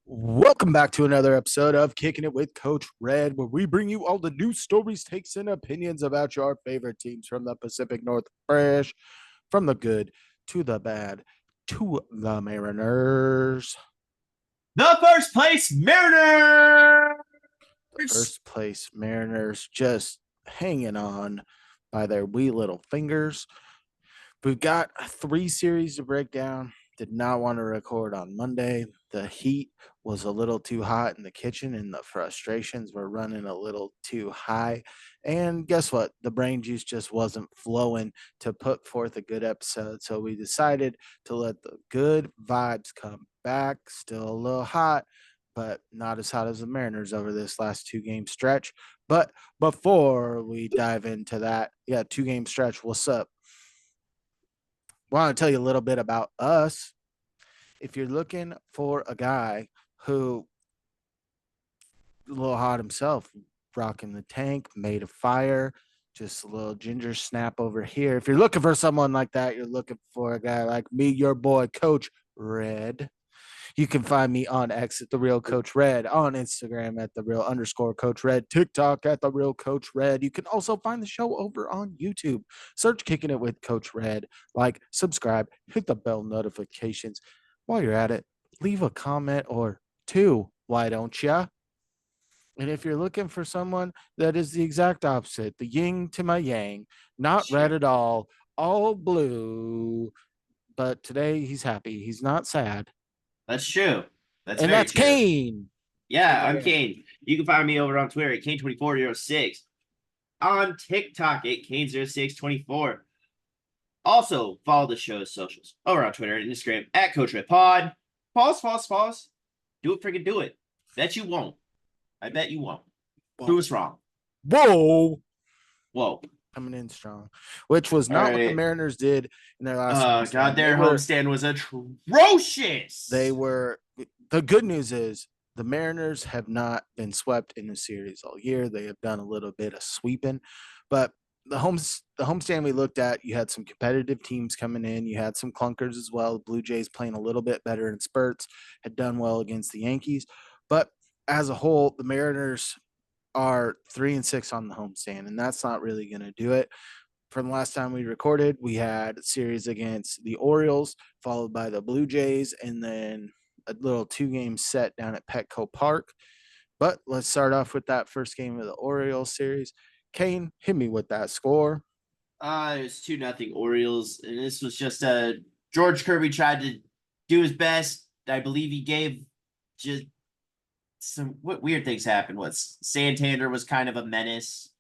Welcome back to another episode of Kicking It with Coach Red, where we bring you all the news, stories, takes, and opinions about your favorite teams from the Pacific Northwest, from the good to the bad to the Mariners. The first place Mariners. The first place Mariners just hanging on by their wee little fingers. We've got 3 series to break down. Did not want to record on Monday. The heat was a little too hot in the kitchen and the frustrations were running a little too high. And guess what? The brain juice just wasn't flowing to put forth a good episode. So we decided to let the good vibes come back. Still a little hot, but not as hot as the Mariners over this last 2 game stretch. But before we dive into that, 2 game stretch. What's up? Want to tell you a little bit about us. If you're looking for a guy who a little hot himself, rocking the tank, made of fire, just a little ginger snap over here. If you're looking for someone like that, you're looking for a guy like me, your boy, Coach Red. You can find me on X at the Real Coach Red, on Instagram at the Real _ Coach Red, TikTok at the Real Coach Red. You can also find the show over on YouTube. Search Kicking It with Coach Red. Like, subscribe, hit the bell notifications. While you're at it, leave a comment or two. Why don't you? And if you're looking for someone that is the exact opposite, the yin to my yang, not red at all blue, but today he's happy. He's not sad. That's true. That's And very that's true. Cain. Yeah, I'm Cain. You can find me over on Twitter at Cain2406. On TikTok at Cain0624. Also, follow the show's socials over on Twitter and Instagram at Coach Red Pod. Pause. Do it, freaking do it. Bet you won't. I bet you won't. Prove us wrong. Whoa. Whoa. Coming in strong, which was not what the Mariners did in their last. Oh, God, their homestand was atrocious. The good news is the Mariners have not been swept in the series all year. They have done a little bit of sweeping, but the homestand we looked at, you had some competitive teams coming in. You had some clunkers as well. The Blue Jays playing a little bit better in spurts, had done well against the Yankees. But as a whole, the Mariners are 3-6 on the homestand, and that's not really going to do it. From the last time we recorded, we had a series against the Orioles, followed by the Blue Jays, and then a little 2-game set down at Petco Park. But let's start off with that first game of the Orioles series. Cain, hit me with that score. It was 2-0 Orioles, and this was just George Kirby tried to do his best. I believe he gave just some weird things happened. Santander was kind of a menace.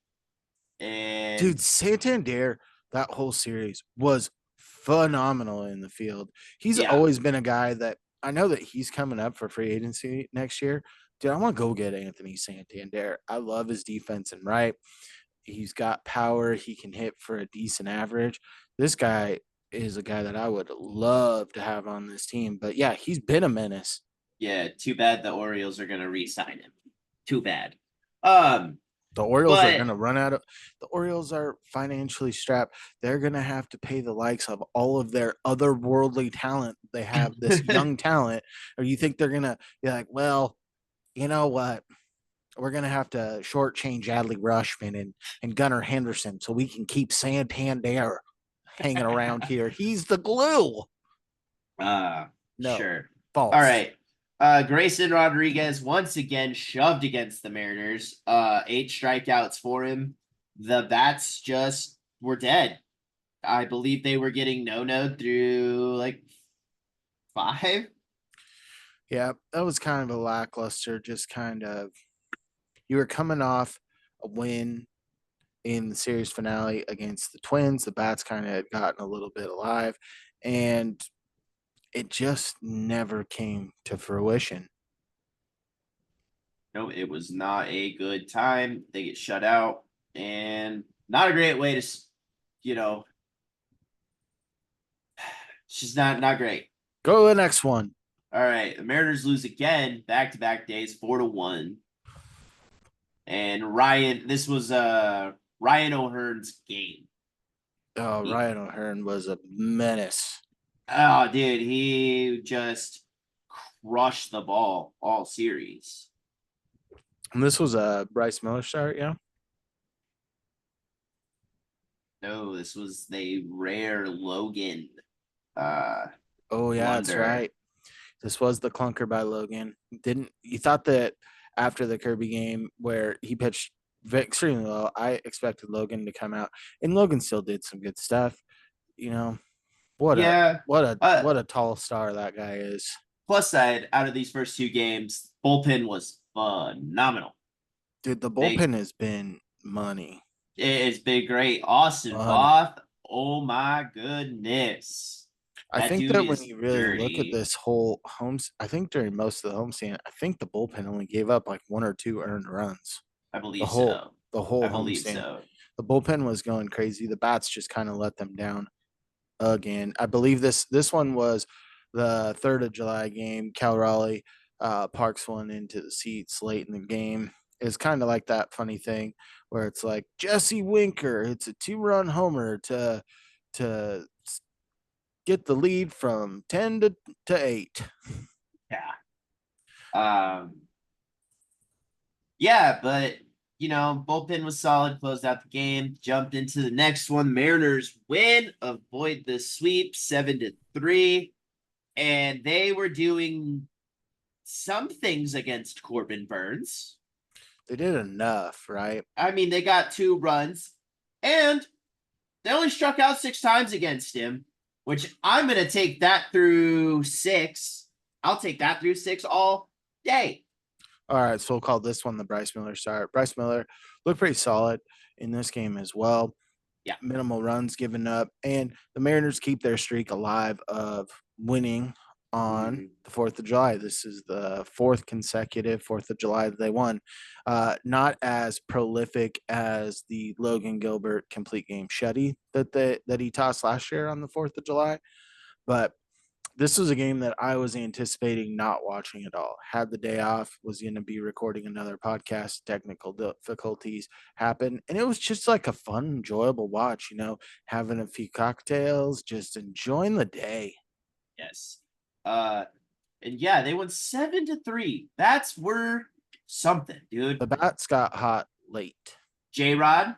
And dude, Santander, that whole series was phenomenal in the field. He's always been a guy that I know that he's coming up for free agency next year. Dude, I want to go get Anthony Santander. I love his defense and right. He's got power. He can hit for a decent average. This guy is a guy that I would love to have on this team. But yeah, he's been a menace. Yeah, too bad the Orioles are going to re-sign him. Too bad. The Orioles are going to run out of. The Orioles are financially strapped. They're going to have to pay the likes of all of their otherworldly talent. They have this young talent. Or you think they're going to be like, well, you know what? We're going to have to shortchange Adley Rutschman and Gunnar Henderson so we can keep Santander hanging around here. He's the glue. No, sure. False. All right. Grayson Rodriguez once again shoved against the Mariners. 8 strikeouts for him. The bats just were dead. I believe they were getting no through like 5. Yeah, that was kind of a lackluster, just kind of you were coming off a win in the series finale against the Twins. The bats kind of had gotten a little bit alive, and it just never came to fruition. No, it was not a good time. They get shut out, and not a great way to, it's just not great. Go to the next one. All right, the Mariners lose again, back-to-back days, 4-1. And this was Ryan O'Hearn's game. Oh, Ryan O'Hearn was a menace. Oh, dude, he just crushed the ball all series. And this was a Bryce Miller start, yeah. No, this was the rare Logan Oh yeah, that's blunder. right. This was the clunker by Logan. Didn't you thought that after the Kirby game where he pitched extremely well, I expected Logan to come out, and Logan still did some good stuff. You know, what a Yeah. what a Uh, what a tall star that guy is. Plus side, out of these first two games, bullpen was phenomenal. Dude, the They bullpen has been money. It's been great. Austin Money. Voth, oh my goodness. I That think dude that when is you really look at dirty. this whole I think during most of the homestand, I think the bullpen only gave up like one or two earned runs. I The believe whole so. the whole I believe homestand. so. The bullpen was going crazy. The bats just kind of let them down again. I believe this one was the 3rd of July game. Cal Raleigh parks one into the seats late in the game. It's kind of like that funny thing where it's like Jesse Winker, it's a 2-run homer to get the lead from 10 to 8. Yeah. Yeah, but bullpen was solid, closed out the game, jumped into the next one. Mariners win, avoid the sweep 7-3. And they were doing some things against Corbin Burns. They did enough, right? I mean, they got 2 runs, and they only struck out 6 times against him, which I'm going to take that through 6. I'll take that through 6 all day. All right, so we'll call this one the Bryce Miller start. Bryce Miller looked pretty solid in this game as well. Yeah. Minimal runs given up, and the Mariners keep their streak alive of winning on the 4th of July. This is the 4th consecutive 4th of July that they won. Not as prolific as the Logan Gilbert complete game shutty that he tossed last year on the 4th of July, but this was a game that I was anticipating not watching at all. Had the day off, was going to be recording another podcast. Technical difficulties happened, and it was just like a fun, enjoyable watch. Having a few cocktails, just enjoying the day. Yes. And yeah, they won 7-3. That's worth something, dude. The bats got hot late. J-Rod.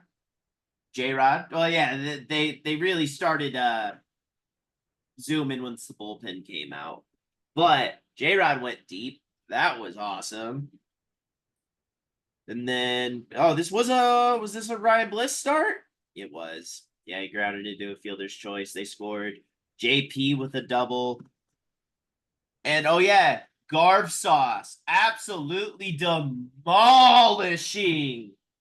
J-Rod. Well, yeah, they really started zooming once the bullpen came out. But J-Rod went deep. That was awesome. And then, was this a Ryan Bliss start? It was. Yeah, he grounded into a fielder's choice. They scored. JP with a double. And oh yeah, Garv Sauce absolutely demolishing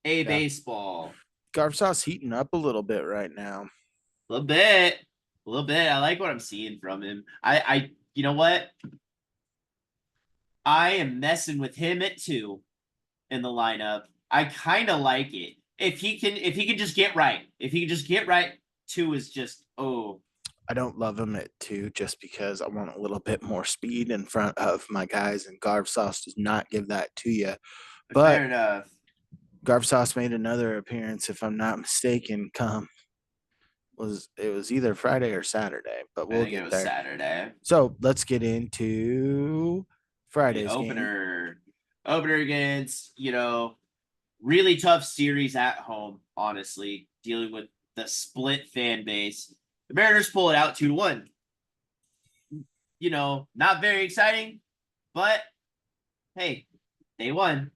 a Yeah, baseball. Garvsauce heating up a little bit right now. A little bit. A little bit. I like what I'm seeing from him. You know what? I am messing with him at 2 in the lineup. I kind of like it. If he can just get right. If he can just get right, 2 is just I don't love him at 2 just because I want a little bit more speed in front of my guys, and Garvsauce does not give that to you. But fair enough. Garvsauce made another appearance, if I'm not mistaken, it was either Friday or Saturday, but I we'll think it get was there. Saturday. So let's get into The Friday's game. opener against, really tough series at home, honestly, dealing with the split fan base. The Mariners pull it out 2-1. Not very exciting, but hey, they won.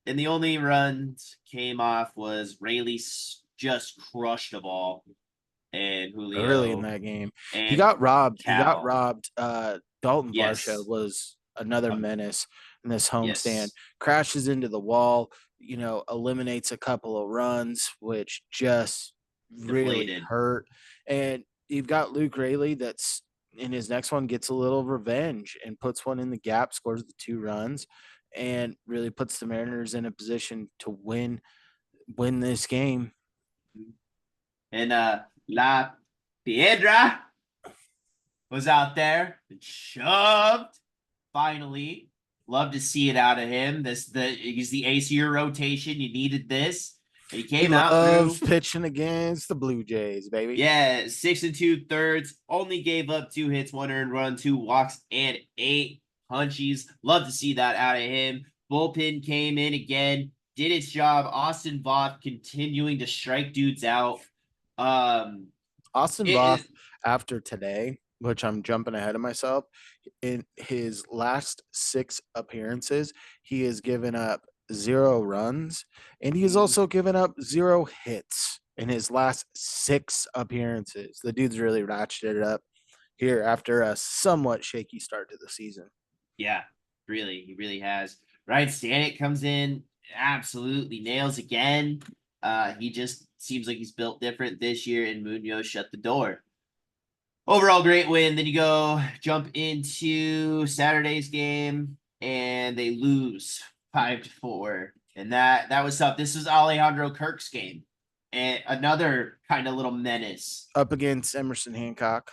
And the only runs came off was Rayleigh just crushed the ball, and Early in Julio that game, he and got robbed. He got Cal. robbed. Dalton Varsha Yes. was another menace in this homestand. Yes. Crashes into the wall. Eliminates a couple of runs, which just really Deflated. hurt. And you've got Luke Rayleigh that's in his next one gets a little revenge and puts one in the gap, scores the 2 runs, and really puts the Mariners in a position to win this game. And La Piedra was out there and shoved. Finally, love to see it out of him. He's the ace of your rotation. You needed this. And he He came out loves through. pitching against the Blue Jays, baby. Yeah, 6 2/3. Only gave up 2 hits, 1 earned run, 2 walks, and 8 punchies. Love to see that out of him. Bullpen came in again, did its job. Austin Voth continuing to strike dudes out. Um, Austin it, Voth, after today, which I'm jumping ahead of myself, in his last 6 appearances, he has given up 0 runs, and he has it, also given up 0 hits in his last 6 appearances. The dude's really ratcheted it up here after a somewhat shaky start to the season. yeah, really, he really has. Ryan Stanek comes in, absolutely nails again. He just seems like he's built different this year, and Munoz shut the door. Overall, great win. Then you go jump into Saturday's game, and they lose 5-4, and that was tough. This was Alejandro Kirk's game, and another kind of little menace. Up against Emerson Hancock.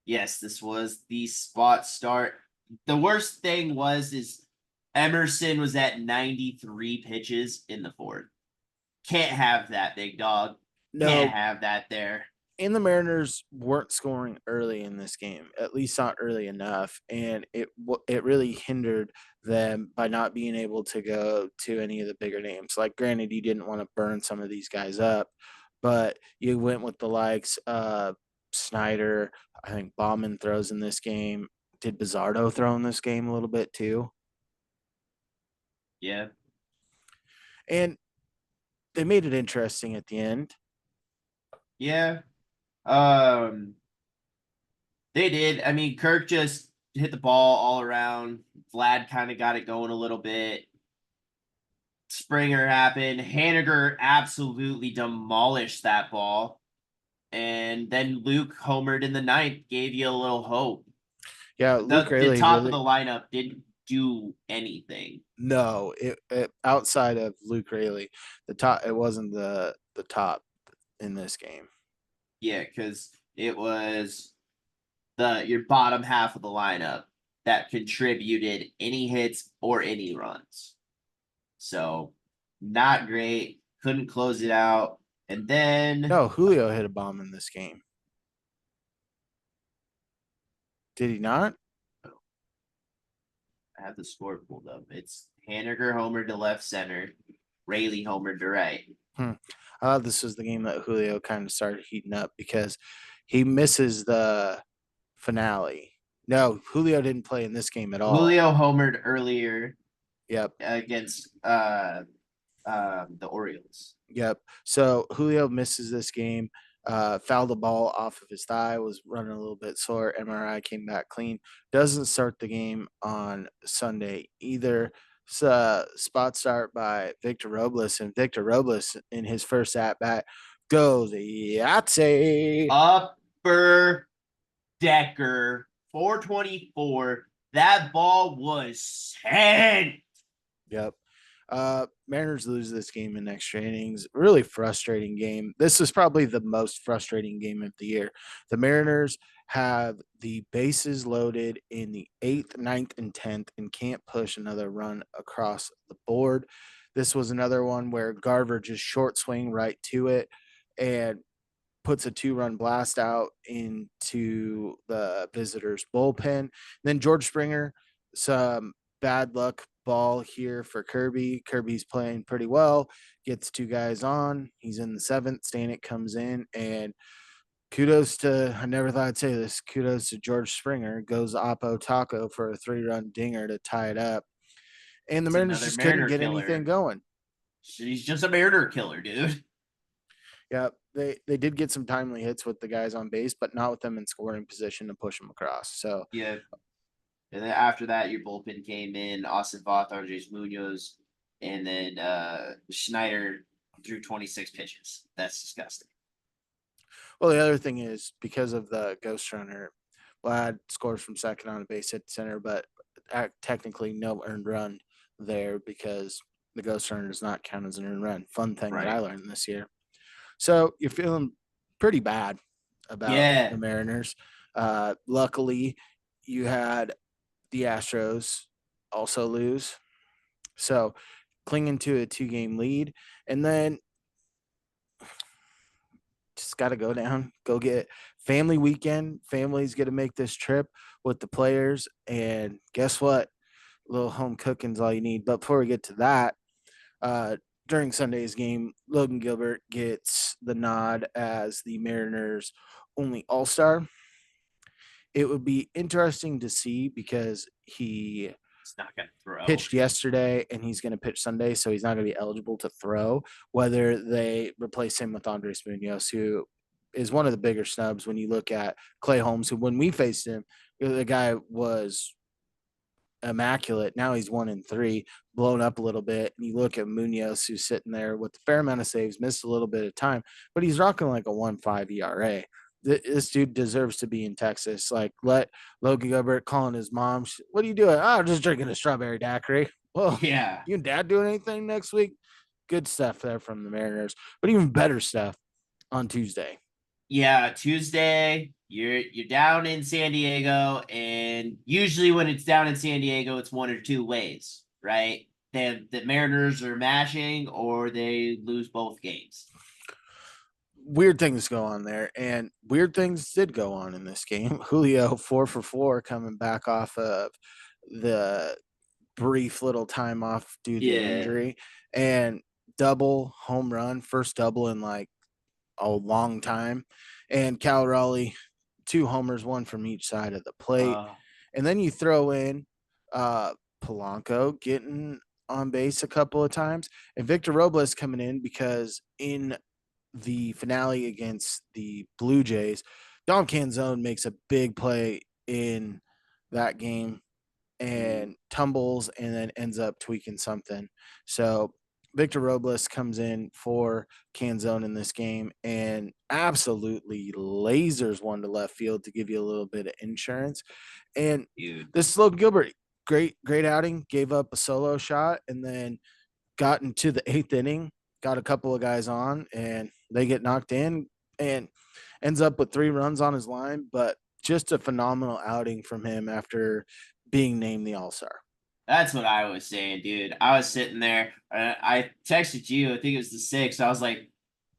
Yes, this was the spot start. The worst thing is Emerson was at 93 pitches in the fourth. Can't have that, big dog. Can't No, have that there. and the Mariners weren't scoring early in this game, at least not early enough, and it really hindered them by not being able to go to any of the bigger names. Like, granted, you didn't want to burn some of these guys up, but you went with the likes of Snyder. I think Bauman throws in this game. Did Bizardo throw in this game a little bit too? Yeah. And they made it interesting at the end. Yeah. Um, they did. I mean, Kirk just hit the ball all around. Vlad kind of got it going a little bit. Springer happened. Haniger absolutely demolished that ball. And then Luke homered in the ninth, gave you a little hope. Yeah, Luke The Rayleigh top of really the lineup didn't do anything. no. It outside of Luke Rayleigh, the top. It wasn't the top in this game. Yeah, because it was your bottom half of the lineup that contributed any hits or any runs. So not great. Couldn't close it out. And then No, Julio hit a bomb in this game. Did he not? I have the score pulled up. It's Haniger homer to left center, Rayleigh homer to right. I thought this was the game that Julio kind of started heating up because he misses the finale. No, Julio didn't play in this game at all. Julio homered earlier Yep. against the Orioles. Yep. So Julio misses this game, fouled the ball off of his thigh, was running a little bit sore. MRI came back clean. Doesn't start the game on Sunday either. Spot start by Victor Robles, and Victor Robles in his first at bat goes Yahtzee. Upper Decker 424. That ball was sent. Yep. Mariners lose this game in extra innings. Really frustrating game. This is probably the most frustrating game of the year. The Mariners have the bases loaded in the 8th, 9th, and 10th and can't push another run across the board. This was another one where Garver just short swing right to it and puts a 2-run blast out into the visitors' bullpen. Then George Springer, some bad luck ball here for Kirby. Kirby's playing pretty well, gets 2 guys on. He's in the 7th. Stanek comes in, and kudos to, I never thought I'd say this, kudos to George Springer, goes Oppo Taco for a 3-run dinger to tie it up. And the It's Mariners another just couldn't Mariner get anything killer. going. He's just a Mariner killer, dude. Yeah, they did get some timely hits with the guys on base, but not with them in scoring position to push them across. So Yeah. And then after that, your bullpen came in. Austin Voth, Andres Munoz, and then Schneider threw 26 pitches. That's disgusting. well, the other thing is because of the ghost runner, Vlad scores from second on a base hit center, but technically no earned run there because the ghost runner does not count as an earned run. Fun thing that I Right. learned this year. So you're feeling pretty bad about the Yeah. Mariners. Luckily, you had the Astros also lose. So clinging to a 2-game lead. And then just got to go down, go get family weekend. Family's going to make this trip with the players. And guess what? A little home cooking's all you need. But before we get to that, uh, during Sunday's game, Logan Gilbert gets the nod as the Mariners' only All Star. It would be interesting to see because he It's not gonna throw. pitched yesterday and he's going to pitch Sunday, so he's not going to be eligible to throw. Whether they replace him with Andres Munoz, who is one of the bigger snubs when you look at Clay Holmes, who when we faced him, the guy was immaculate. Now he's 1-3, blown up a little bit. And you look at Munoz, who's sitting there with a fair amount of saves, missed a little bit of time, but he's rocking like a 1.5 ERA. This dude deserves to be in Texas. Like, let Logan Gilbert calling his mom. What are you doing? Oh, just drinking a strawberry daiquiri. Well, Yeah. you and dad doing anything next week? Good stuff there from the Mariners, but even better stuff on Tuesday. Yeah, Tuesday, you're down in San Diego, and usually when it's down in San Diego, it's one or two ways, right? The Mariners are mashing or they lose both games. Weird things go on there, and weird things did go on in this game. Julio 4 for 4 coming back off of the brief little time off due to Yeah. injury, and double home run, first double in like a long time. And Cal Raleigh, 2 homers, one from each side of the plate. And then you throw in Polanco getting on base a couple of times, and Victor Robles coming in because in the finale against the Blue Jays, Dom Canzone makes a big play in that game and tumbles and then ends up tweaking something. So Victor Robles comes in for Canzone in this game and absolutely lasers one to left field to give you a little bit of insurance. And this Logan Gilbert, great outing, gave up a solo shot and then got into the 8th inning, got a couple of guys on, and they get knocked in and ends up with 3 runs on his line. But just a phenomenal outing from him after being named the All-Star. That's what I was saying, dude. I was sitting there. I texted you. I think it was the 6th. I was like,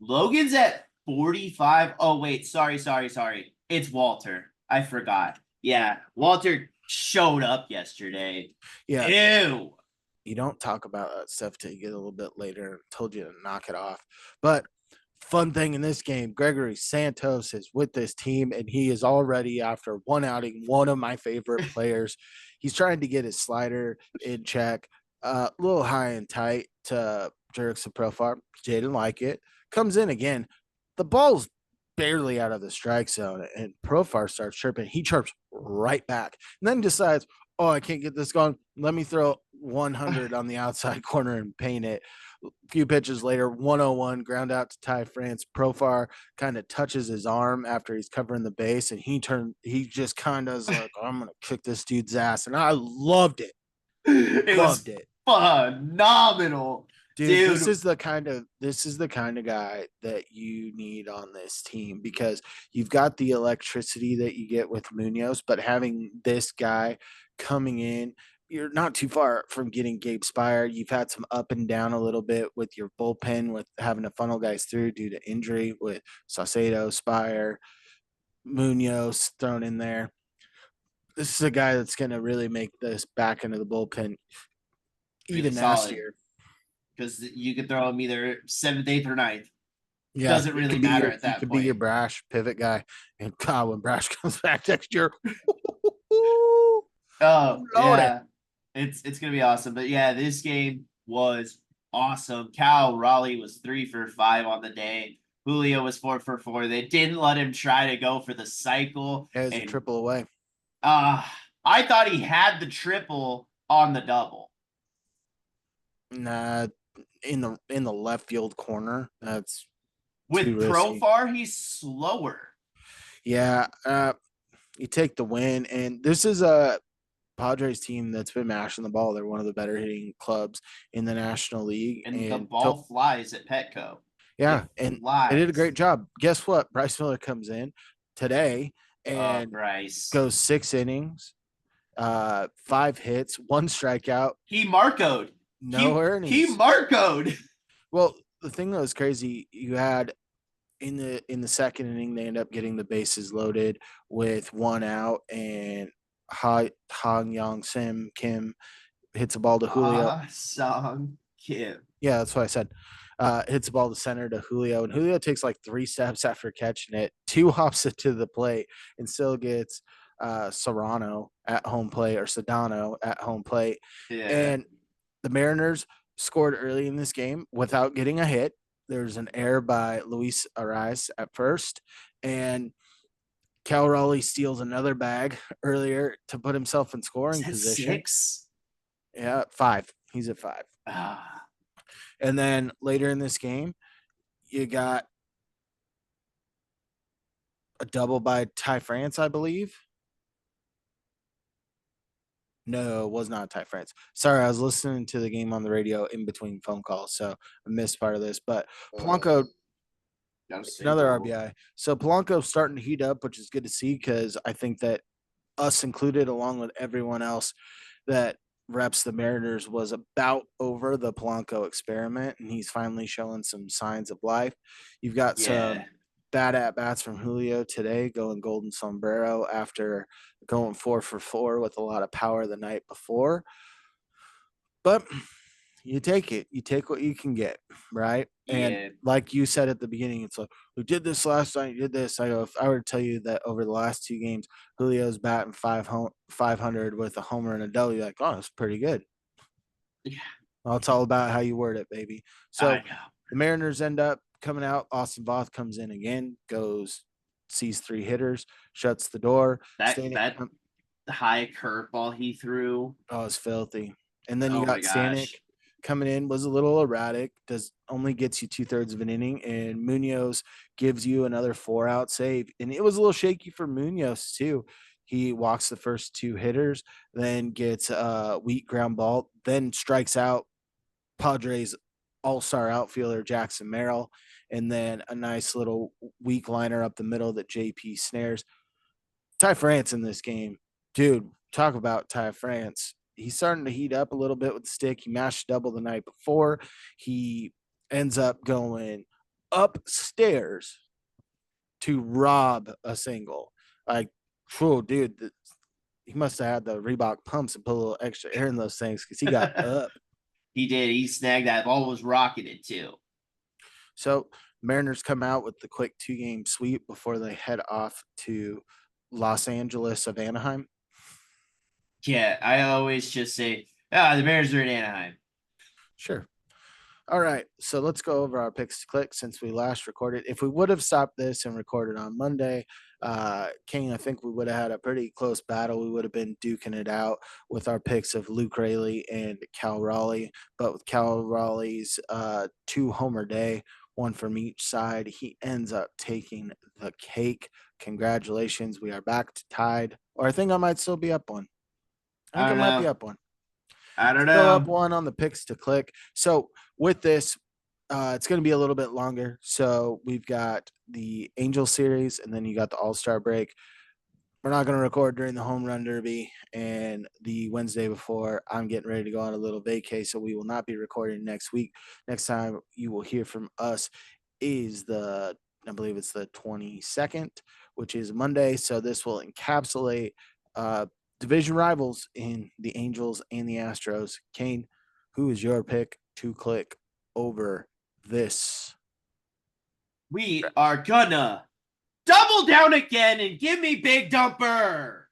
Logan's at 45. Oh, wait. Sorry. It's Walter. I forgot. Yeah. Walter showed up yesterday. Yeah. Ew. You don't talk about that stuff till you get a little bit later. I told you to knock it off. But fun thing in this game, Gregory Santos is with this team, and he is already, after one outing, one of my favorite players. He's trying to get his slider in check, a little high and tight to Jurickson Profar. Jay didn't like it. Comes in again. The ball's barely out of the strike zone, and Profar starts chirping. He chirps right back and then decides, oh, I can't get this going. Let me throw 100 on the outside corner and paint it. A few pitches later, 101, ground out to Ty France. Profar kind of touches his arm after he's covering the base, and he just kind of is like, oh, I'm going to kick this dude's ass. And I loved it. Loved it. Phenomenal. Dude, this is the kind of guy that you need on this team because you've got the electricity that you get with Munoz, but having this guy coming in, you're not too far from getting Gabe Spire. You've had some up and down a little bit with your bullpen, with having to funnel guys through due to injury with Saucedo, Spire, Munoz thrown in there. This is a guy that's going to really make this back into the bullpen even last year. Because you could throw him either 7th, 8th, or 9th. Yeah, doesn't really matter at that point. He could be your Brash pivot guy. And God, when Brash comes back next year, yeah. It's gonna be awesome. But yeah, this game was awesome. Cal Raleigh was 3 for 5 on the day. Julio was 4 for 4. They didn't let him try to go for the cycle. It was a triple away. I thought he had the triple on the double. Nah, in the left field corner. That's with Profar, he's slower. Yeah, you take the win, and this is a Padres team that's been mashing the ball. They're one of the better hitting clubs in the National League, and the ball flies at Petco. Yeah, and they did a great job. Guess what? Bryce Miller comes in today and goes 6 innings, 5 hits, 1 strikeout. He Marco'd. No earnings. He Marco'd. Well, the thing that was crazy, you had in the second inning, they end up getting the bases loaded with one out, and Han Young Sim Kim hits a ball to Julio. Ah, Song Kim. Yeah, that's what I said. Hits the ball to center to Julio, and Julio takes like 3 steps after catching it, 2 hops it to the plate, and still gets Serrano at home plate or Sedano at home plate. Yeah. And the Mariners scored early in this game without getting a hit. There's an error by Luis Arias at first, and Cal Raleigh steals another bag earlier to put himself in Is scoring that position. 6? Yeah, 5. He's at 5. Ah. And then later in this game, you got a double by Ty France, I believe. No, it was not Ty France. Sorry, I was listening to the game on the radio in between phone calls, so I missed part of this. But Polanco, Gotta stay another woke. RBI. So Polanco's starting to heat up, which is good to see because I think that us included, along with everyone else that reps the Mariners, was about over the Polanco experiment, and he's finally showing some signs of life. You've got Yeah. some bad at bats from Julio today, going golden sombrero after going 4 for 4 with a lot of power the night before. But you take it. You take what you can get, right? And Yeah. like you said at the beginning, it's like, we did this last night, you did this. I go, if I were to tell you that over the last 2 games, Julio's batting 500 with a homer and a double, you're like, oh, that's pretty good. Yeah. Well, it's all about how you word it, baby. I So know. the Mariners end up coming out. Austin Voth comes in again, sees 3 hitters, shuts the door. Standing, That high curveball he threw. oh, it's filthy. And then you Oh my got Stanek gosh. coming in, was a little erratic, does only gets you 2/3 of an inning, and Munoz gives you another 4-out save. And it was a little shaky for Munoz too. He walks the first 2 hitters, then gets a weak ground ball, then strikes out Padres all-star outfielder Jackson Merrill, and then a nice little weak liner up the middle that JP snares. Ty France in this game, dude, talk about Ty France. He's starting to heat up a little bit with the stick. He mashed double the night before. He ends up going upstairs to rob a single. Like, whoa, dude, he must have had the Reebok pumps and put a little extra air in those things because he got up. He did. He snagged that ball, was rocking it too. So Mariners come out with the quick 2-game sweep before they head off to Los Angeles of Anaheim. Yeah, I always just say, the Mariners are in Anaheim. Sure. All right. So let's go over our picks to click since we last recorded. If we would have stopped this and recorded on Monday, King, I think we would have had a pretty close battle. We would have been duking it out with our picks of Luke Rayleigh and Cal Raleigh. But with Cal Raleigh's 2-homer day, one from each side, he ends up taking the cake. Congratulations. We are back to tied. Or I think I might still be up one. I I think I don't might be know. up one. I don't Still up know. one on the picks to click. So with this, it's going to be a little bit longer. So we've got the Angel series, and then you got the All-Star break. We're not going to record during the home run derby and the Wednesday before. I'm getting ready to go on a little vacay, so we will not be recording next week. Next time you will hear from us is I believe it's the 22nd, which is Monday. So this will encapsulate division rivals in the Angels and the Astros. Kane, who is your pick to click over this? We are gonna double down again and give me Big Dumper.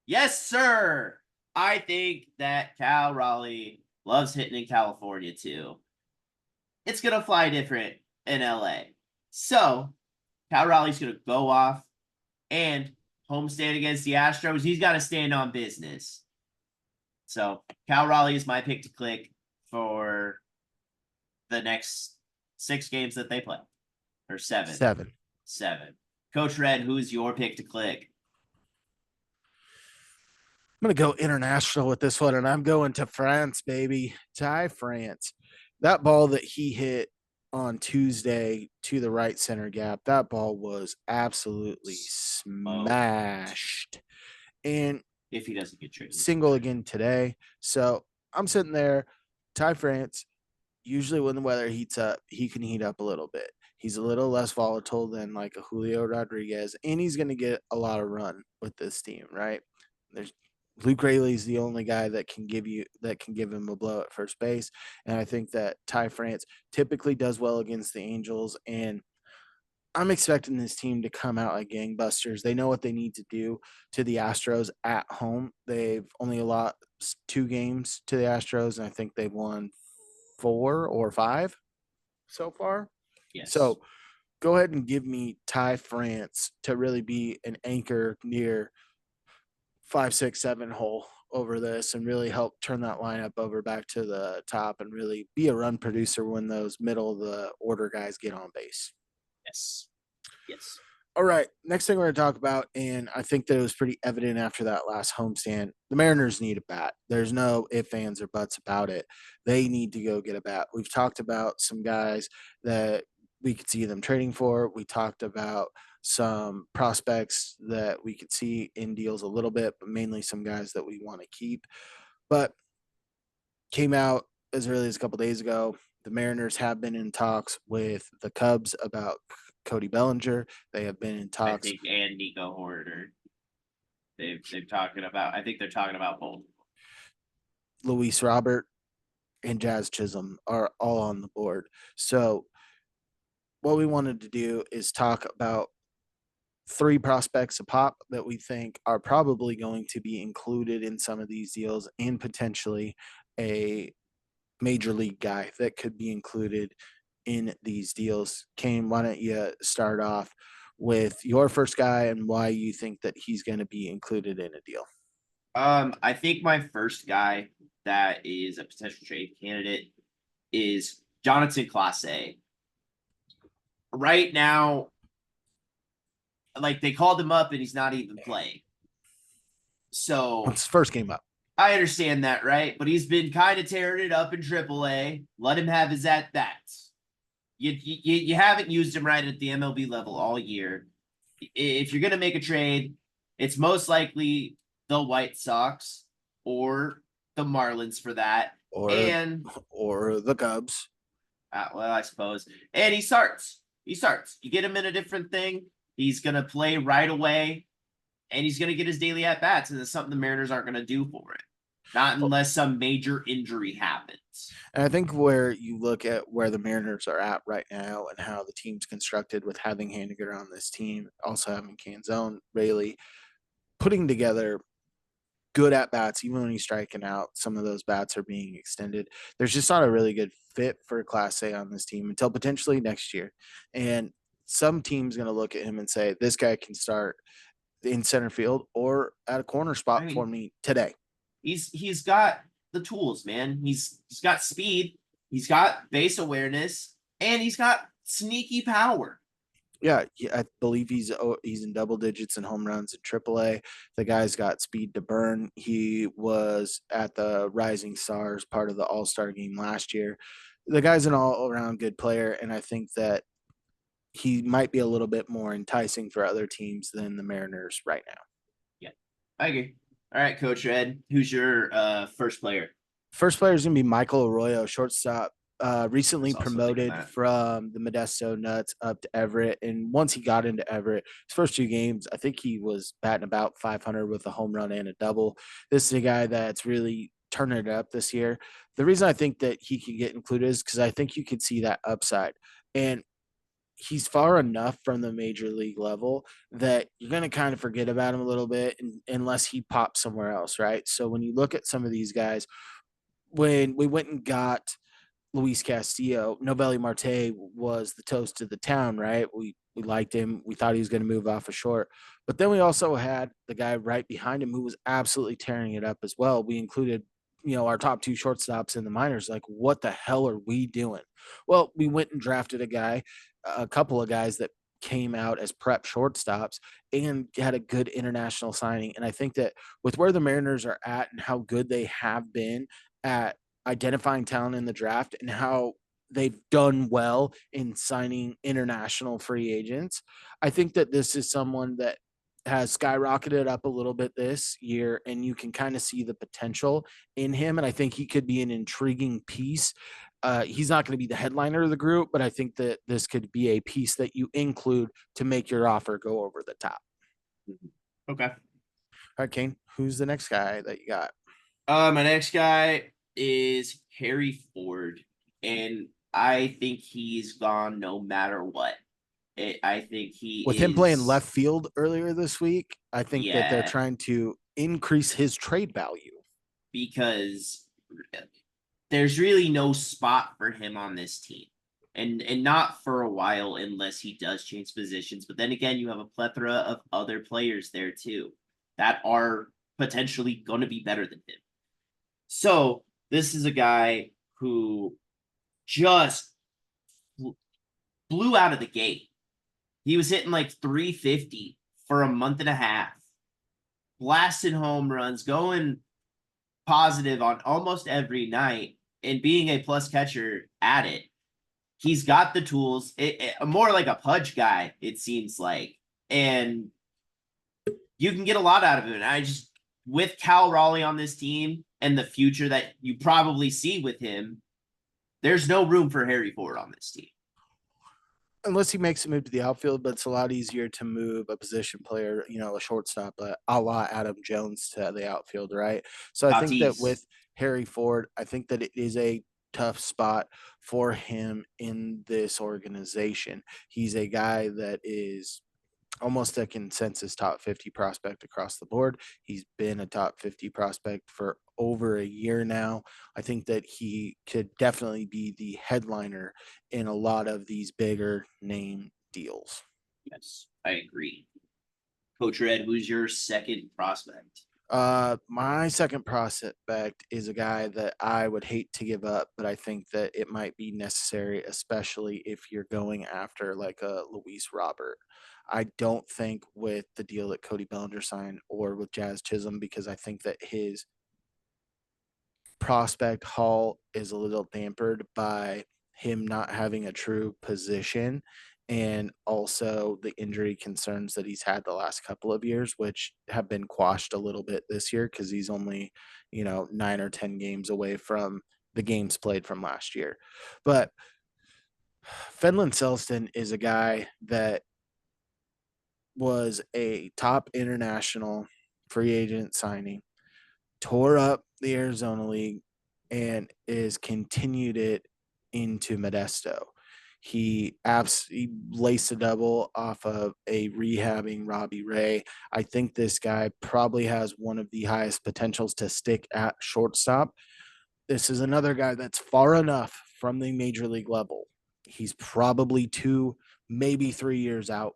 Yes, sir. I think that Cal Raleigh loves hitting in California too. It's gonna fly different in LA. So Cal Raleigh's gonna go off and homestand against the Astros. He's got to stand on business. So Cal Raleigh is my pick to click for the next 6 games that they play, or 7. 7. 7. Coach Red, who's your pick to click? I'm going to go international with this one, and I'm going to France, baby. Ty France. That ball that he hit on Tuesday to the right center gap, that ball was absolutely smashed. And If he doesn't get traded, single again today. So I'm sitting there. Ty France, usually when the weather heats up, he can heat up a little bit. He's a little less volatile than like a Julio Rodriguez, and he's going to get a lot of run with this team, right? There's Luke Rayleigh's the only guy that can give him a blow at first base, and I think that Ty France typically does well against the Angels, and I'm expecting this team to come out like gangbusters. They know what they need to do to the Astros at home. They've only lost 2 games to the Astros, and I think they've won 4 or 5 so far. Yes. So go ahead and give me Ty France to really be an anchor near 5, 6, 7 hole over this and really help turn that lineup over back to the top and really be a run producer when those middle of the order guys get on base. Yes. Yes. All right. Next thing we're going to talk about, and I think that it was pretty evident after that last homestand, the Mariners need a bat. There's no ifs, ands, or buts about it. They need to go get a bat. We've talked about some guys that we could see them trading for. We talked about some prospects that we could see in deals a little bit, but mainly some guys that we want to keep. But came out as early as a couple days ago. The Mariners have been in talks with the Cubs about Cody Bellinger. They have been in I talks. think and Nico Hoerner. They've talking about. I think they're talking about both. Luis Robert and Jazz Chisholm are all on the board. So what we wanted to do is talk about 3 prospects a pop that we think are probably going to be included in some of these deals and potentially a major league guy that could be included in these deals. Kane, why don't you start off with your first guy and why you think that he's going to be included in a deal? I think my first guy that is a potential trade candidate is Jonathan Clase. Right now, like they called him up and he's not even playing. So It's his first game up. I understand that, right? But he's been kind of tearing it up in AAA. Let him have his at bats. You haven't used him right at the MLB level all year. If you're gonna make a trade, it's most likely the White Sox or the Marlins for that. or And or the Cubs. well, I suppose. And he starts. He starts. You get him in a different thing. He's gonna play right away, and he's gonna get his daily at bats, and it's something the Mariners aren't gonna do for it. Not unless some major injury happens. And I think where you look at where the Mariners are at right now and how the team's constructed with having Handiger on this team, also having Canzone, Rayleigh, putting together good at bats, even when he's striking out, some of those bats are being extended. There's just not a really good fit for Class A on this team until potentially next year. And some team's going to look at him and say, this guy can start in center field or at a corner spot for me today. He's got the tools, man. He's got speed, he's got base awareness, and he's got sneaky power. Yeah, I believe he's in double digits in home runs in AAA. The guy's got speed to burn. He was at the Rising Stars part of the All-Star game last year. The guy's an all-around good player, and I think that he might be a little bit more enticing for other teams than the Mariners right now. Yeah, I agree. All right, Coach Red, who's your first player? First player is going to be Michael Arroyo, shortstop. Recently Also promoted from the Modesto Nuts up to Everett. And once he got into Everett, his first 2 games, I think he was batting about 500 with a home run and a double. This is a guy that's really turning it up this year. The reason I think that he could get included is because I think you could see that upside. And he's far enough from the major league level that you're going to kind of forget about him a little bit unless he pops somewhere else, right? So when you look at some of these guys, when we went and got Luis Castillo, Novelli Marte was the toast of the town, right? We liked him. We thought he was going to move off a short. But then we also had the guy right behind him who was absolutely tearing it up as well. We included, our top 2 shortstops in the minors. Like, what the hell are we doing? Well, we went and drafted a couple of guys that came out as prep shortstops and had a good international signing. And I think that with where the Mariners are at and how good they have been at identifying talent in the draft and how they've done well in signing international free agents, I think that this is someone that has skyrocketed up a little bit this year, and you can kind of see the potential in him. And I think he could be an intriguing piece He's not going to be the headliner of the group, but I think that this could be a piece that you include to make your offer go over the top. Okay. All right, Kane, who's the next guy that you got? My next guy is Harry Ford, and I think he's gone no matter what. I think With he him playing is, left field earlier this week, I think that they're yeah, trying to increase his trade value. because there's really no spot for him on this team. And not for a while unless he does change positions. But then again, you have a plethora of other players there too that are potentially going to be better than him. So this is a guy who just blew out of the gate. He was hitting like 350 for a month and a half, blasting home runs, going positive on almost every night, and being a plus catcher at it. He's got the tools. More like a Pudge guy, it seems like, and you can get a lot out of him. And I just, with Cal Raleigh on this team and the future that you probably see with him, there's no room for Harry Ford on this team. Unless he makes a move to the outfield, but it's a lot easier to move a position player, a shortstop, a la Adam Jones to the outfield, right? So I think that Tatis. with Harry Ford, I think that it is a tough spot for him in this organization. He's a guy that is almost a consensus top 50 prospect across the board. He's been a top 50 prospect for over a year now. I think that he could definitely be the headliner in a lot of these bigger name deals. Yes, I agree. Coach Red, who's your second prospect? My second prospect is a guy that I would hate to give up, but I think that it might be necessary, especially if you're going after like a Luis Robert. I don't think with the deal that Cody Bellinger signed or with Jazz Chisholm, because I think that his prospect haul is a little dampered by him not having a true position and also the injury concerns that he's had the last couple of years, which have been quashed a little bit this year because he's only, 9 or 10 games away from the games played from last year. But Fenlon Selston is a guy that was a top international free agent signing, tore up the Arizona League, and is continued it into Modesto. He laced a double off of a rehabbing Robbie Ray. I think this guy probably has one of the highest potentials to stick at shortstop. This is another guy that's far enough from the major league level. He's probably 2, maybe 3 years out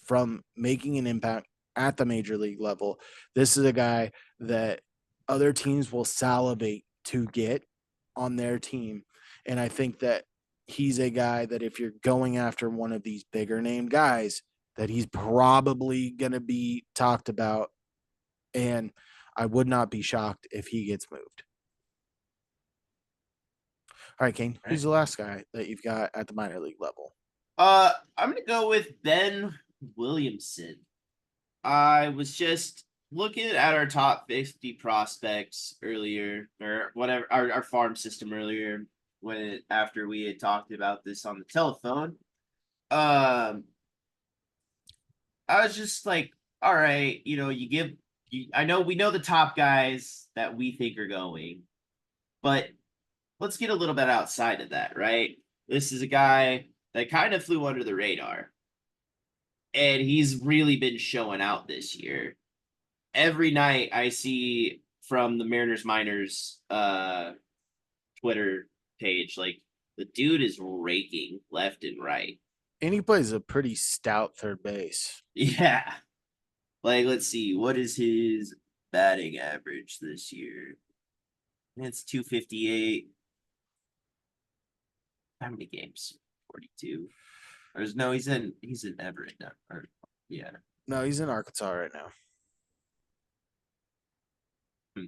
from making an impact at the major league level. This is a guy that other teams will salivate to get on their team. And I think that he's a guy that if you're going after one of these bigger name guys, that he's probably going to be talked about. And I would not be shocked if he gets moved. All right, Kane, who's Right. the last guy that you've got at the minor league level? I'm gonna go with Ben Williamson. I was just looking at our top 50 prospects earlier, or whatever, our farm system earlier, after we had talked about this on the telephone. Um, I was just like, all right, I know we know the top guys that we think are going, but let's get a little bit outside of that, right? This is a guy that kind of flew under the radar, and he's really been showing out this year. Every night I see from the Mariners Miners Twitter page, like the dude is raking left and right. And he plays a pretty stout third base. Yeah. Like, let's see, what is his batting average this year? It's 258. How many games? 42. There's no, he's in Everett now. Yeah. No, he's in Arkansas right now. Hmm.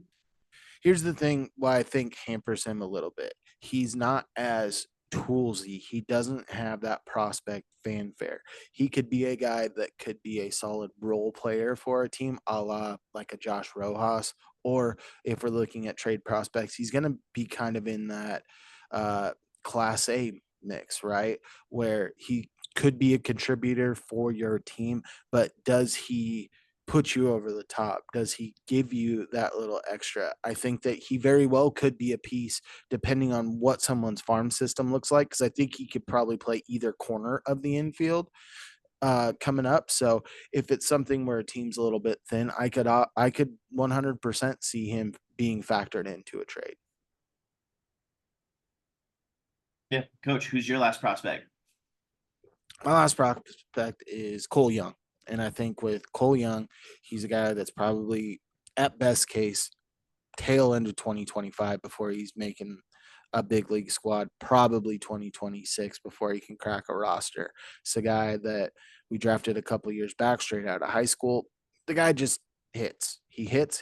Here's the thing why I think hampers him a little bit. He's not as toolsy. He doesn't have that prospect fanfare. He could be a guy that could be a solid role player for a team, a la like a Josh Rojas. Or if we're looking at trade prospects, he's going to be kind of in that Class A mix, right? Where he could be a contributor for your team, but does he put you over the top? Does he give you that little extra? I think that he very well could be a piece depending on what someone's farm system looks like, because I think he could probably play either corner of the infield coming up. So if it's something where a team's a little bit thin, I could 100% see him being factored into a trade. Yeah, Coach, who's your last prospect? My last prospect is Cole Young. And I think with Cole Young, he's a guy that's probably at best case tail end of 2025 before he's making a big league squad, probably 2026 before he can crack a roster. It's a guy that we drafted a couple years back straight out of high school. The guy just hits. He hits.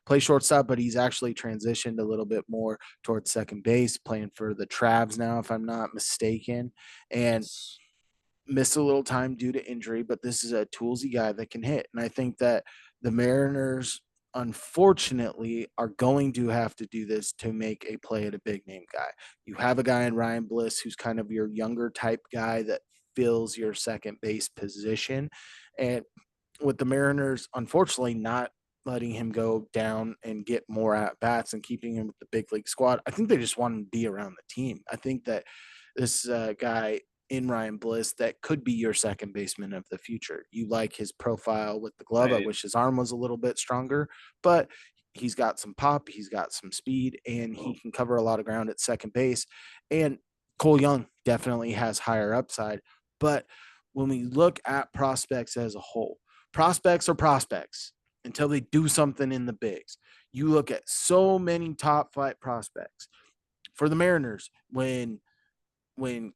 Play shortstop, but he's actually transitioned a little bit more towards second base, playing for the Travs now, if I'm not mistaken. And missed a little time due to injury, but this is a toolsy guy that can hit. And I think that the Mariners, unfortunately, are going to have to do this to make a play at a big name guy. You have a guy in Ryan Bliss who's kind of your younger type guy that fills your second base position. And with the Mariners, unfortunately, not letting him go down and get more at bats and keeping him with the big league squad, I think they just want him to be around the team. I think that this guy in Ryan Bliss that could be your second baseman of the future. You like his profile with the glove. I Right. wish his arm was a little bit stronger, but he's got some pop, he's got some speed, and he can cover a lot of ground at second base. And Cole Young definitely has higher upside. But when we look at prospects as a whole, prospects are prospects until they do something in the bigs. You look at so many top flight prospects for the Mariners when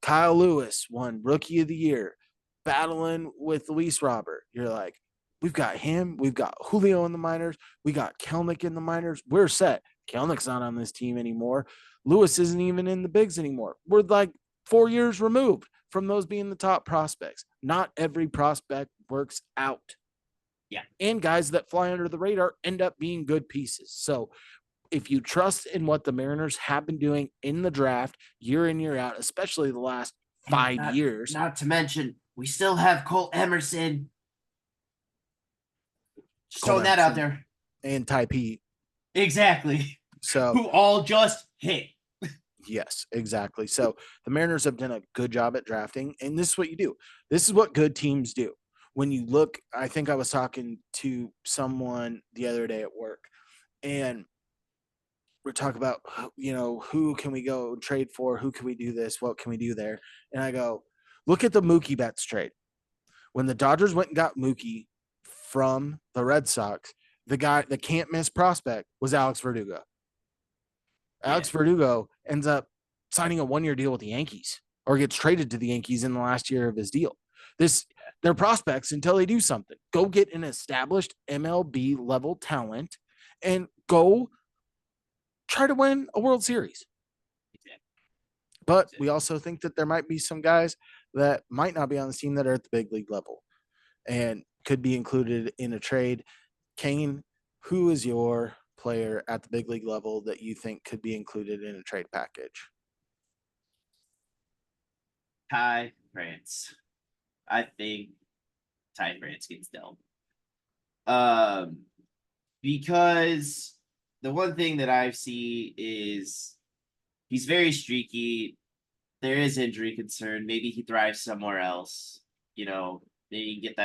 Kyle Lewis won Rookie of the Year, battling with Luis Robert. You're like, we've got him, we've got Julio in the minors, we got Kelnick in the minors. We're set. Kelnick's not on this team anymore. Lewis isn't even in the bigs anymore. We're like 4 years removed from those being the top prospects. Not every prospect works out. Yeah. And guys that fly under the radar end up being good pieces. So if you trust in what the Mariners have been doing in the draft year in, year out, especially the last 5 years. Not to mention, we still have Cole Emerson. Just Cole throwing that out Emerson there. and Ty Pete. Exactly. So Who all just hit. yes, exactly. So the Mariners have done a good job at drafting, and this is what you do. This is what good teams do. When you look, I think I was talking to someone the other day at work, and we're talking about, who can we go trade for? Who can we do this? What can we do there? And I go, look at the Mookie Betts trade. When the Dodgers went and got Mookie from the Red Sox, the guy, the can't miss prospect was Alex Verdugo. Alex Verdugo ends up signing a 1-year deal with the Yankees or gets traded to the Yankees in the last year of his deal. They're prospects until they do something. Go get an established MLB level talent and go try to win a World Series. But we also think that there might be some guys that might not be on the team that are at the big league level and could be included in a trade. Cain, who is your player at the big league level that you think could be included in a trade package? Ty France. I think Ty France gets dealt. Because the one thing that I see is he's very streaky. There is injury concern. Maybe he thrives somewhere else. Maybe get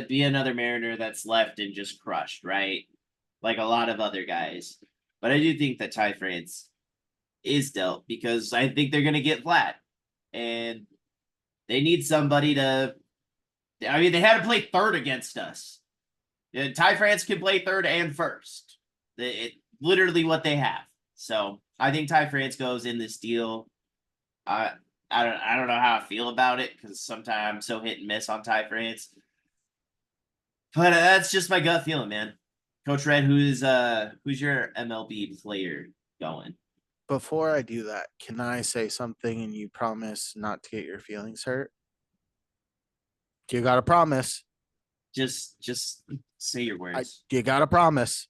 be another Mariner that's left and just crushed, right? Like a lot of other guys. But I do think that Ty France is dealt because I think they're gonna get flat. And they need somebody to they had to play third against us. Ty France can play third and first. Literally what they have. So I think Ty France goes in this deal. I don't know how I feel about it because sometimes I'm so hit and miss on Ty France. But that's just my gut feeling, man. Coach Red, who's your MLB player going? Before I do that, can I say something and you promise not to get your feelings hurt? You got to promise. Just say your words. You got to promise.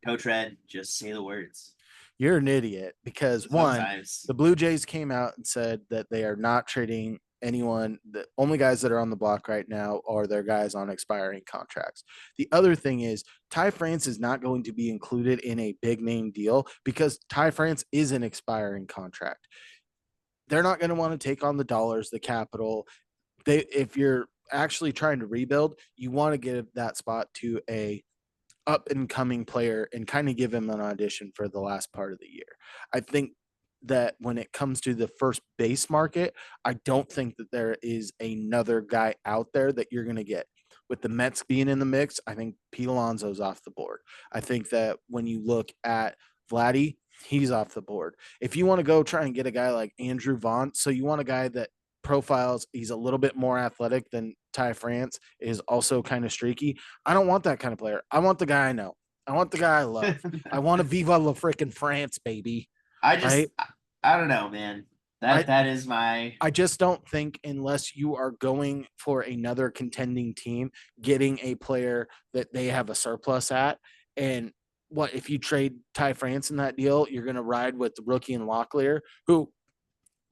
Coach Red, just say the words. you're an idiot because one, Sometimes. the Blue Jays came out and said that they are not trading anyone. The only guys that are on the block right now are their guys on expiring contracts. The other thing is Ty France is not going to be included in a big name deal because Ty France is an expiring contract. They're not going to want to take on the dollars, the capital. If you're actually trying to rebuild, you want to give that spot to a up and coming player and kind of give him an audition for the last part of the year. I think that when it comes to the first base market, I don't think that there is another guy out there that you're going to get. With the Mets being in the mix, I think Pete Alonso's off the board. I think that when you look at Vladdy, he's off the board. If you want to go try and get a guy like Andrew Vaughn, so you want a guy that profiles, he's a little bit more athletic than Ty France, is also kind of streaky. I don't want that kind of player. I want the guy I know. I want the guy I love. I want to Viva la freaking France, baby. I just Right? I don't know, man. I That is my I just don't think unless you are going for another contending team, getting a player that they have a surplus at, and what if you trade Ty France in that deal, you're going to ride with the rookie and Locklear, who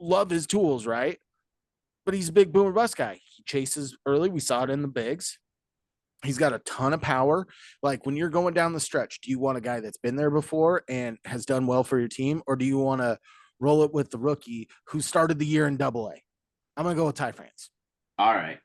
love his tools, right? But he's a big boomer bust guy. He chases early. We saw it in the bigs. He's got a ton of power. Like when you're going down the stretch, do you want a guy that's been there before and has done well for your team, or do you want to roll it with the rookie who started the year in Double A? I'm gonna go with Ty France. all right.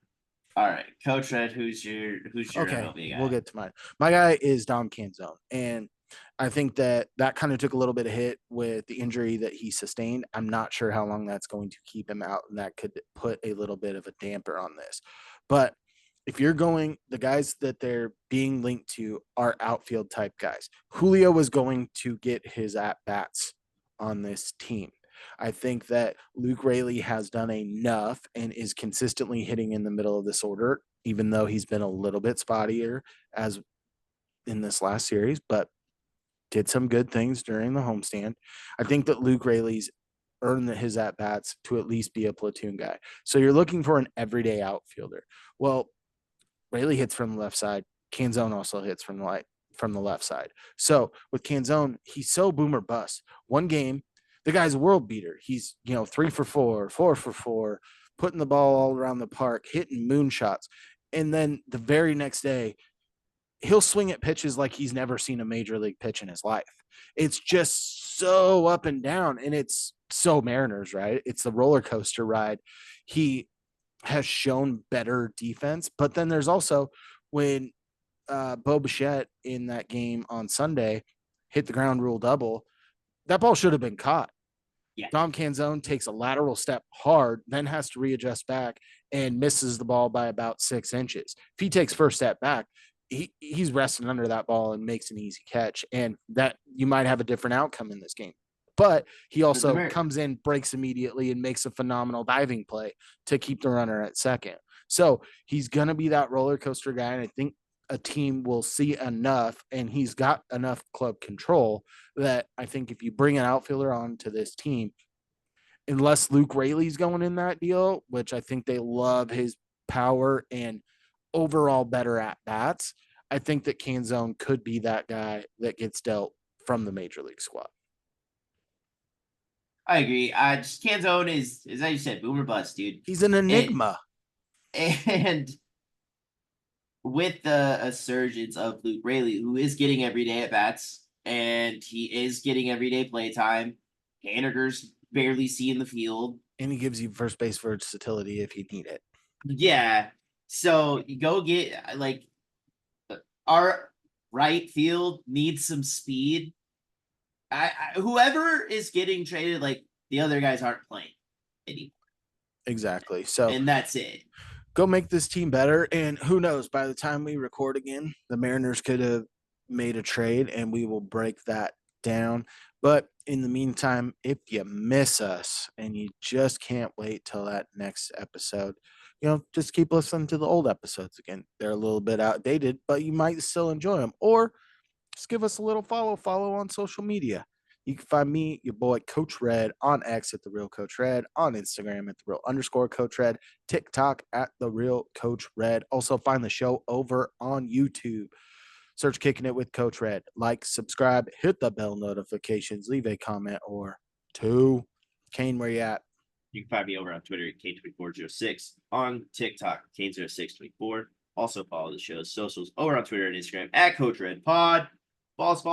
All right. Coach Red, who's your Okay, MLB we'll guy? get to mine. My guy is Dom Canzone, and I think that kind of took a little bit of hit with the injury that he sustained. I'm not sure how long that's going to keep him out, and that could put a little bit of a damper on this. But if you're going, the guys that they're being linked to are outfield type guys. Julio was going to get his at bats on this team. I think that Luke Rayleigh has done enough and is consistently hitting in the middle of this order, even though he's been a little bit spottier as in this last series, but did some good things during the homestand. I think that Luke Rayleigh's earned his at bats to at least be a platoon guy. So you're looking for an everyday outfielder. Well, Rayleigh hits from the left side. Canzone also hits from the left side. So with Canzone, he's so boomer bust. One game, the guy's a world beater. He's 3 for 4, 4 for 4, putting the ball all around the park, hitting moonshots, and then the very next day, he'll swing at pitches like he's never seen a major league pitch in his life. It's just so up and down, and it's so Mariners, right? It's the roller coaster ride. He has shown better defense, but then there's also when Bo Bichette in that game on Sunday hit the ground rule double, that ball should have been caught. Yeah. Dom Canzone takes a lateral step hard, then has to readjust back and misses the ball by about 6 inches. If he takes first step back, he's resting under that ball and makes an easy catch. And that you might have a different outcome in this game. But he also comes in, breaks immediately, and makes a phenomenal diving play to keep the runner at second. So he's going to be that roller coaster guy. And I think a team will see enough, and he's got enough club control that I think if you bring an outfielder onto this team, unless Luke Rayleigh's going in that deal, which I think they love his power and overall better at bats, I think that Canzone could be that guy that gets dealt from the major league squad. I agree. Just Canzone is as you said, boomer bust, dude. He's an enigma. And with the surgence of Luke Rayleigh, who is getting everyday at bats, and he is getting everyday play time. Haniger's barely seeing the field. And he gives you first base versatility if you need it. Yeah. So you go get like our right field needs some speed. Whoever is getting traded, like the other guys aren't playing anymore. Exactly. So and that's it. Go make this team better. And who knows, by the time we record again, the Mariners could have made a trade and we will break that down. But in the meantime, if you miss us and you just can't wait till that next episode, just keep listening to the old episodes again. They're a little bit outdated, but you might still enjoy them. Or just give us a little follow on social media. You can find me, your boy Coach Red, on X at the Real Coach Red, on Instagram at the Real _Coach Red, TikTok at the Real Coach Red. Also find the show over on YouTube. Search Kicking It with Coach Red. Like, subscribe, hit the bell notifications, leave a comment or two. Cain, where you at? You can find me over on Twitter at Kane2406, on TikTok, Kane0624. Also follow the show's socials over on Twitter and Instagram at Coach Red Pod. False.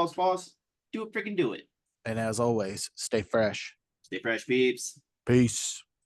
Do it, freaking do it. And as always, stay fresh. Stay fresh, peeps. Peace.